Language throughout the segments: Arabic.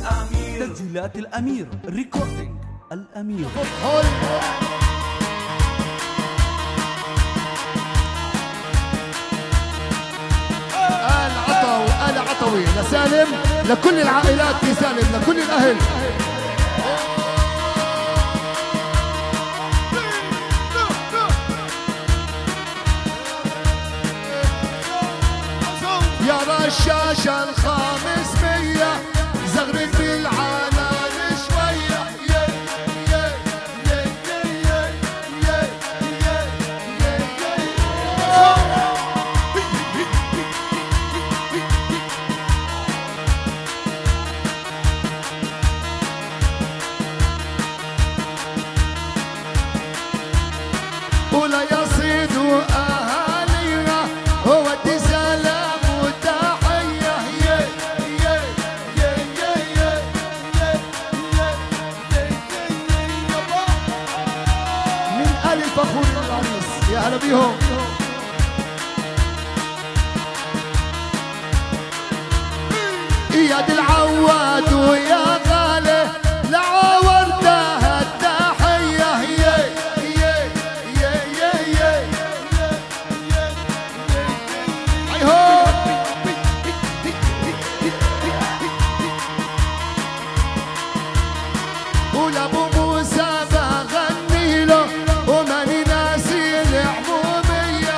تسجيلات الأمير ريكوردينج الأمير. آل عطوي لسالم، لكل العائلات في سالم، لكل الأهل. يا رشاش ال500 زغرق بالعنان شوية. ولا يصيد أهالينا هو سلام وتحية. من آل الفخور العريس، يا هلا بيهم. اياد العواد ويا غالي لعاورتها التحية. ولابو موسى بغني له وماني ناسي العمومية.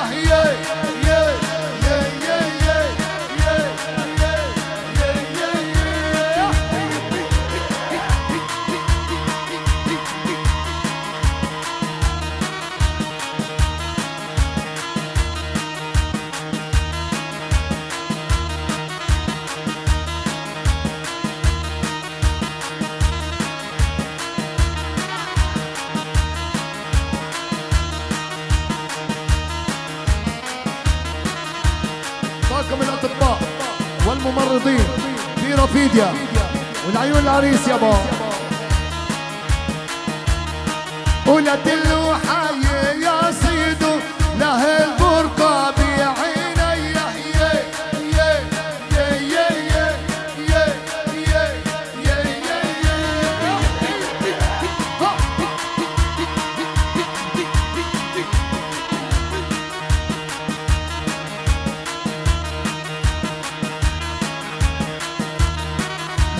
طاقم الأطباء والممرضين في رفيديا والعيون العريس يابا. ولا دلو حي يا صيدو له البرقة بعيني.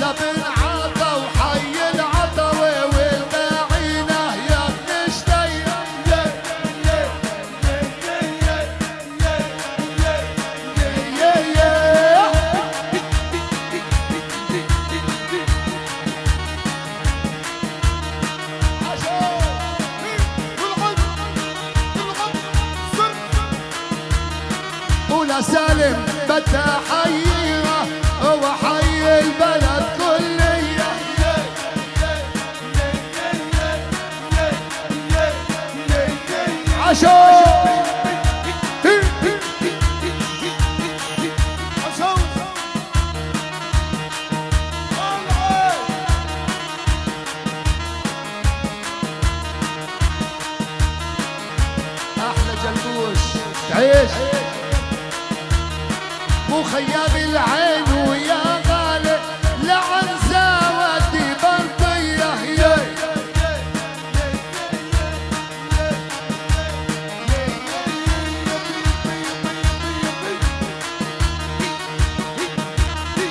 لا بن عطا وحي العطوي والباعينه يا بنشتيه. ولا سالم بدها حييها هو حي البلد كلية. عشو أحلى جلبوش تعيش مو خياب العين ويا غالي لعنزة ودي برطية.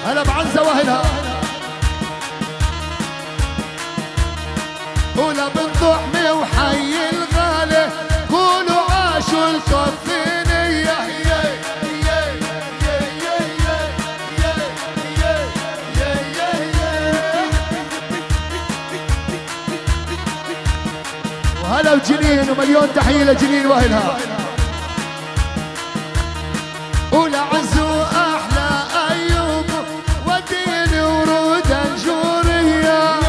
هلا بعنزة واهلها. ولا بالضحمة وحي الغالي قولوا عاشوا الكفينية. وهلا وجنين ومليون تحية لجنين واهلها. ولا عزو احلى ايوب وديني ورود انجورية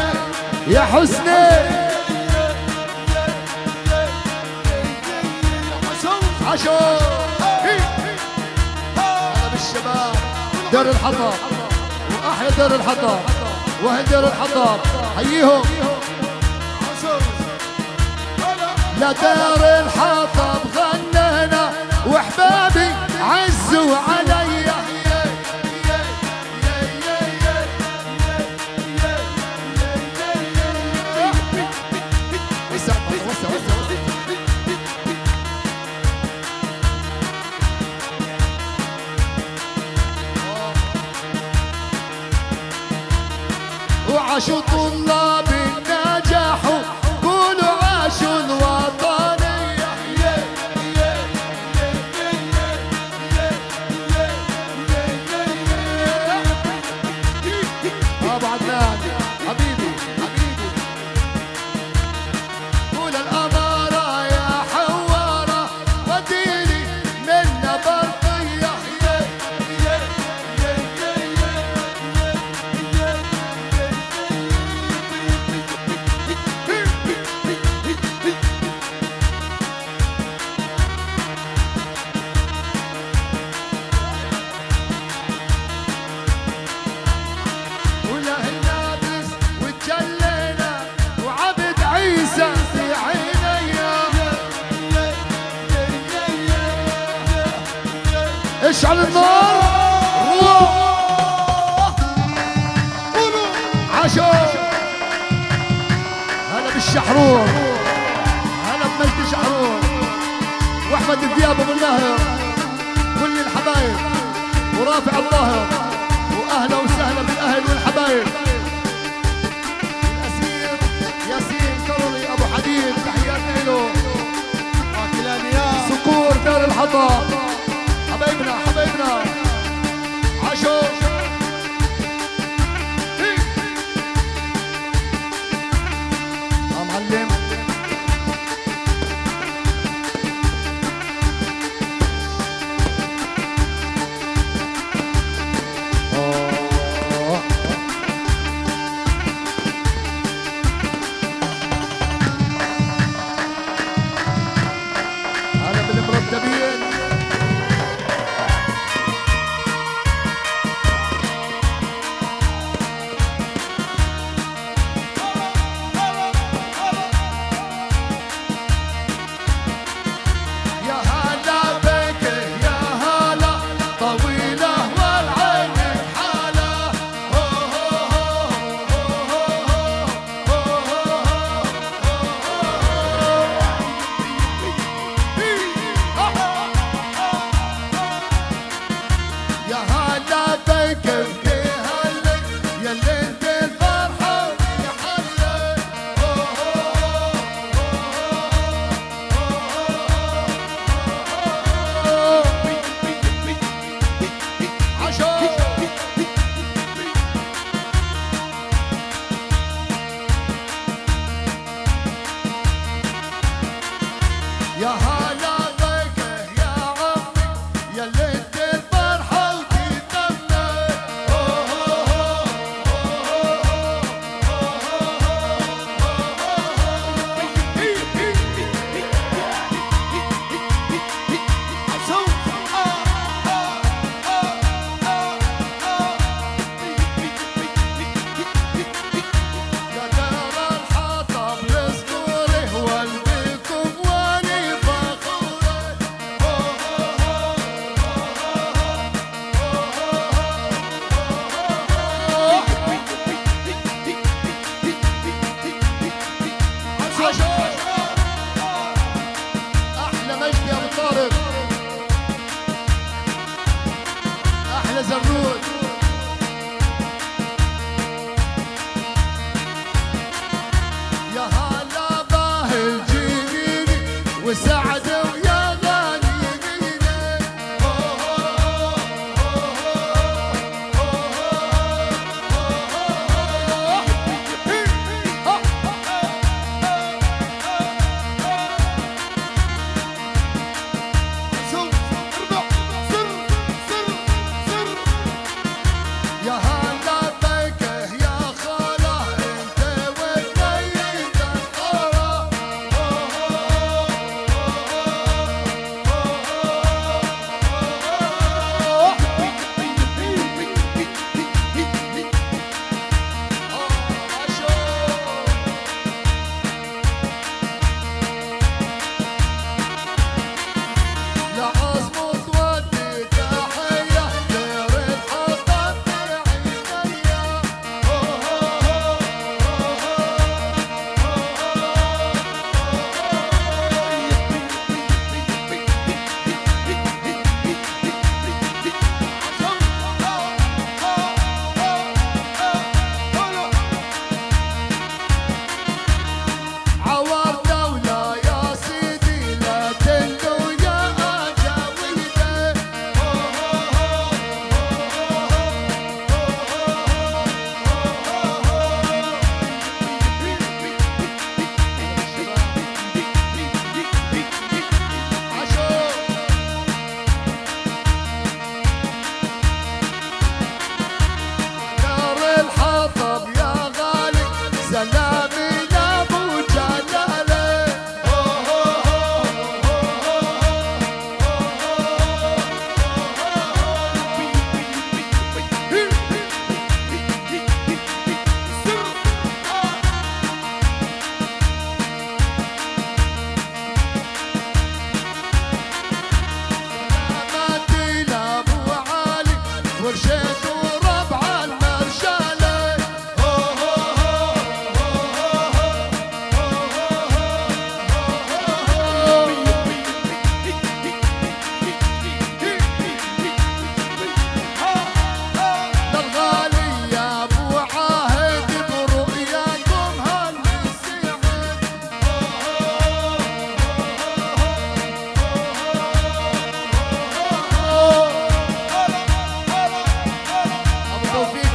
يا حسني. عشو هلا بالشباب دار الحطب واحلى دار الحطب واهل دار الحطب حييهم. لدار الحطب غنينا واحبابي عزوا علي. وعاشوا طلاب النجاح قولوا عاشوا الوطنية أبو عدنان حبيبي حبيبي قول الأمارة يا حوارة وديني منا برقية ولا النابس وتجلينا وعبد عيسى في عينيا اشعل النار عاشوا هلا بالشحرور هلا بمجد شحرور واحمد الدياب ابو النهر كل الحبايب ورافع الظاهر واهلا وسهلا بالاهل والحبايب الاسير ياسين كرري ابو حديد تحياتنا له صقور دار الحطب حبايبنا حبايبنا عاشوا يا معلم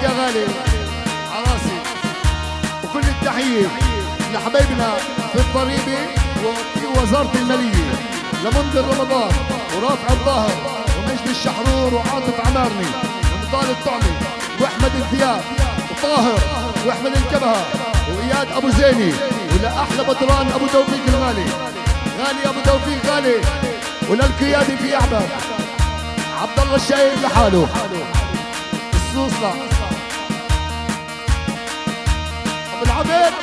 يا غالي على راسي. وكل التحية لحبايبنا في الضريبة وفي وزارة المالية لمنذر رمضان ورافع الظاهر ومجد الشحرور وعاطف عمارني ونضال الطعمي واحمد الذياب وطاهر واحمد الكبهة واياد ابو زيني ولاحلى بدران ابو توفيق المالي غالي ابو توفيق غالي وللقيادي في احباب عبد الله الشايب لحاله السوسلة ابو العبيد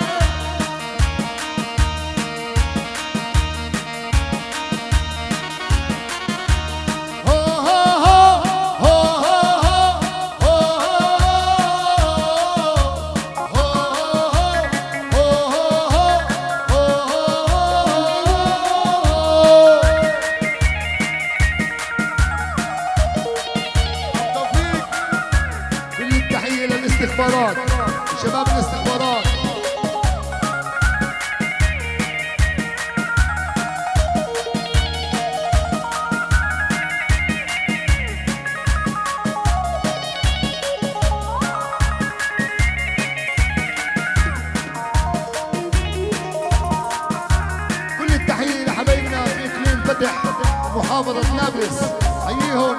الاستخبارات شباب الاستخبارات كل التحية لحبايبنا في اقليم فتح محافظة نابلس حييهم.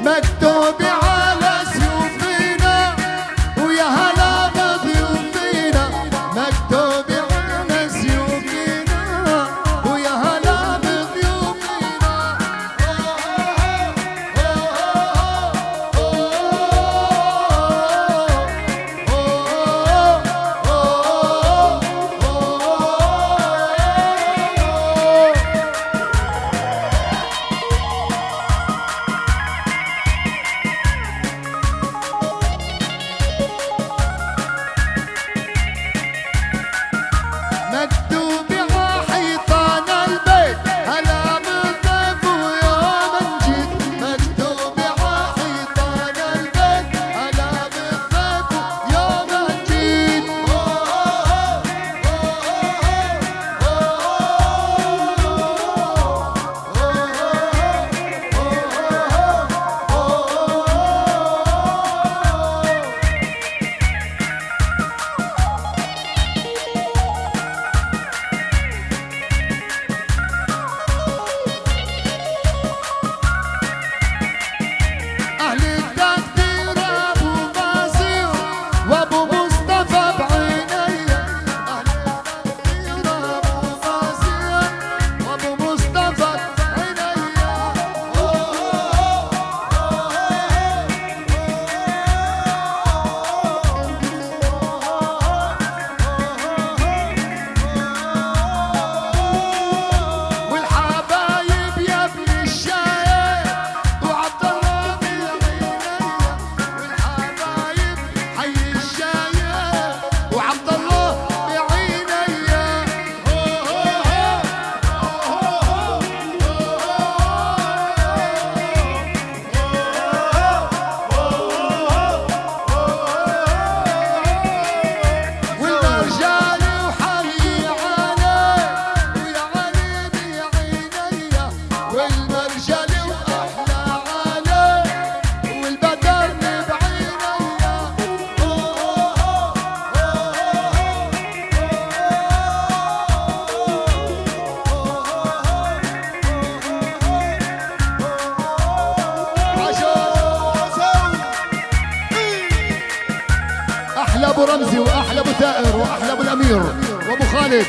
مكتوب على سيوفنا ويا هلا بضيوفنا مكتوب على سيوفنا ويا هلا بضيوفنا احلى ابو رمزي واحلى ابو ثائر واحلى ابو الامير وابو خالد